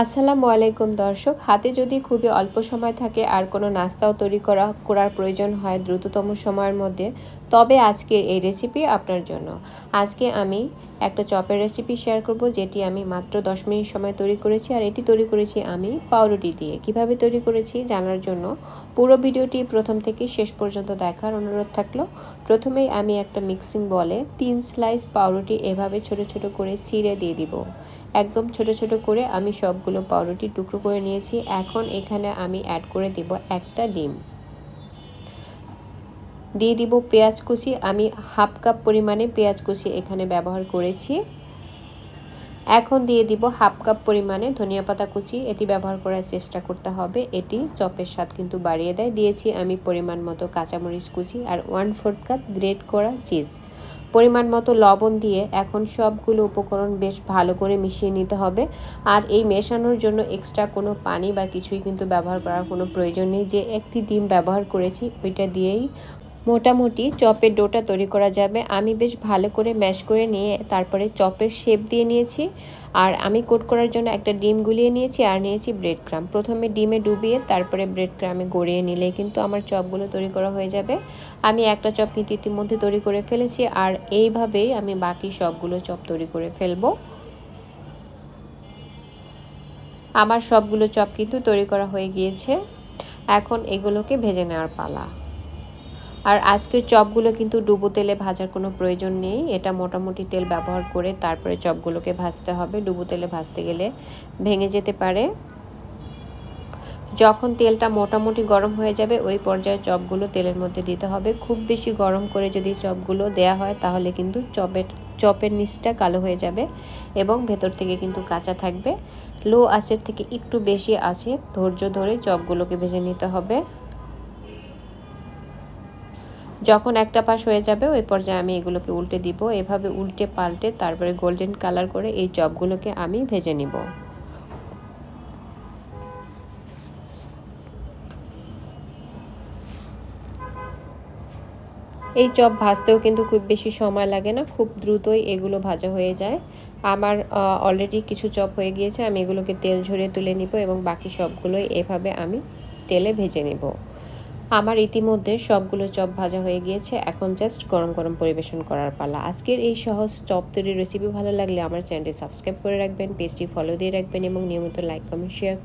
আসসালামু আলাইকুম দর্শক, হাতে যদি খুবই অল্প সময় থাকে আর কোনো নাস্তাও তৈরি করার প্রয়োজন হয় দ্রুততম সময়ের মধ্যে, তবে আজকের এই রেসিপি আপনার জন্য। আজকে আমি একটা চপের রেসিপি শেয়ার করব, যেটি আমি মাত্র 10 মিনিট সময় তৈরি করেছি। আর এটি তৈরি করেছি আমি পাউরুটি দিয়ে। কিভাবে তৈরি করেছি জানার জন্য পুরো ভিডিওটি প্রথম থেকে শেষ পর্যন্ত দেখার অনুরোধ থাকলো। প্রথমেই আমি একটা মিক্সিং বলে 3 স্লাইস পাউরুটি এভাবে ছোট ছোট করে ছিঁড়ে দিয়ে দিব। একদম ছোট ছোট করে আমি সবগুলো পাউরুটি টুকরো করে নিয়েছি। এখন এখানে আমি অ্যাড করে দিব একটা ডিম, দিয়ে দিব পেঁয়াজ কুচি। আমি হাফ কাপ পরিমাণে পেঁয়াজ কুচি এখানে ব্যবহার করেছি। এখন দিয়ে দিব হাফ কাপ পরিমাণে ধনিয়া পাতা কুচি। এটি ব্যবহার করার চেষ্টা করতে হবে, এটি চপের স্বাদ কিন্তু বাড়িয়ে দেয়। দিয়েছি আমি পরিমাণ মতো কাঁচামরিচ কুচি আর 1/4 কাপ গ্রেট করা চিজ, পরিমাণ মতো লবণ দিয়ে এখন সবগুলো উপকরণ বেশ ভালো করে মিশিয়ে নিতে হবে। আর এই মেশানোর জন্য এক্সট্রা কোনো পানি বা কিছুই কিন্তু ব্যবহার করার কোনো প্রয়োজন নেই। যে একটি ডিম ব্যবহার করেছি ওইটা দিয়েই মোটামুটি চপের ডোটা তৈরি করা যাবে। আমি বেশ ভালো করে ম্যাশ করে নিয়ে তারপরে চপের শেপ দিয়ে নিয়েছি। আর আমি কোট করার জন্য একটা ডিম গুলিয়ে নিয়েছি আর নিয়েছি ব্রেড ক্রাম্ব। প্রথমে ডিমে ডুবিয়ে তারপরে ব্রেড ক্রামে গড়িয়ে নিলেই কিন্তু আমার চপগুলো তৈরি করা হয়ে যাবে। আমি একটা চপ কিন্তু ইতিমধ্যে তৈরি করে ফেলেছি, আর এইভাবেই আমি বাকি সবগুলো চপ তৈরি করে ফেলবো। আমার সবগুলো চপ কিন্তু তৈরি করা হয়ে গিয়েছে। এখন এগুলোকে ভেজে নেওয়ার পালা। আর আজকের চপগুলো কিন্তু ডুবো তেলে ভাজার কোনো প্রয়োজন নেই। এটা মোটামুটি তেল ব্যবহার করে তারপরে চপগুলোকে ভাজতে হবে। ডুবো তেলে ভাজতে গেলে ভেঙে যেতে পারে। যখন তেলটা মোটামুটি গরম হয়ে যাবে ওই পর্যায়ে চপগুলো তেলের মধ্যে দিতে হবে। খুব বেশি গরম করে যদি চপগুলো দেয়া হয় তাহলে কিন্তু চপের নিচটা কালো হয়ে যাবে এবং ভেতর থেকে কিন্তু কাঁচা থাকবে। লো আঁচের থেকে একটু বেশি আছে ধৈর্য ধরে চপগুলোকে ভেজে নিতে হবে। যখন একটা পাশ হয়ে যাবে ওই পর্যায়ে আমি এগুলোকে উল্টে দিব। এভাবে উল্টে পাল্টে তারপরে গোল্ডেন কালার করে এই চপগুলোকে আমি ভেজে নিব। এই চপ ভাজতেও কিন্তু খুব বেশি সময় লাগে না, খুব দ্রুতই এগুলো ভাজা হয়ে যায়। আমার অলরেডি কিছু চপ হয়ে গিয়েছে, আমি এগুলোকে তেল ঝরিয়ে তুলে নিব এবং বাকি সবগুলোই এভাবে আমি তেলে ভেজে নেব। আমার ইতিমধ্যে সবগুলো চপ ভাজা হয়ে গিয়েছে। এখন জাস্ট গরম গরম পরিবেশন করার পালা। আজকের এই সহজ চপ তৈরির রেসিপি ভালো লাগলে আমার চ্যানেলটি সাবস্ক্রাইব করে রাখবেন, পেজটি ফলো দিয়ে রাখবেন এবং নিয়মিত লাইক কমেন্ট শেয়ার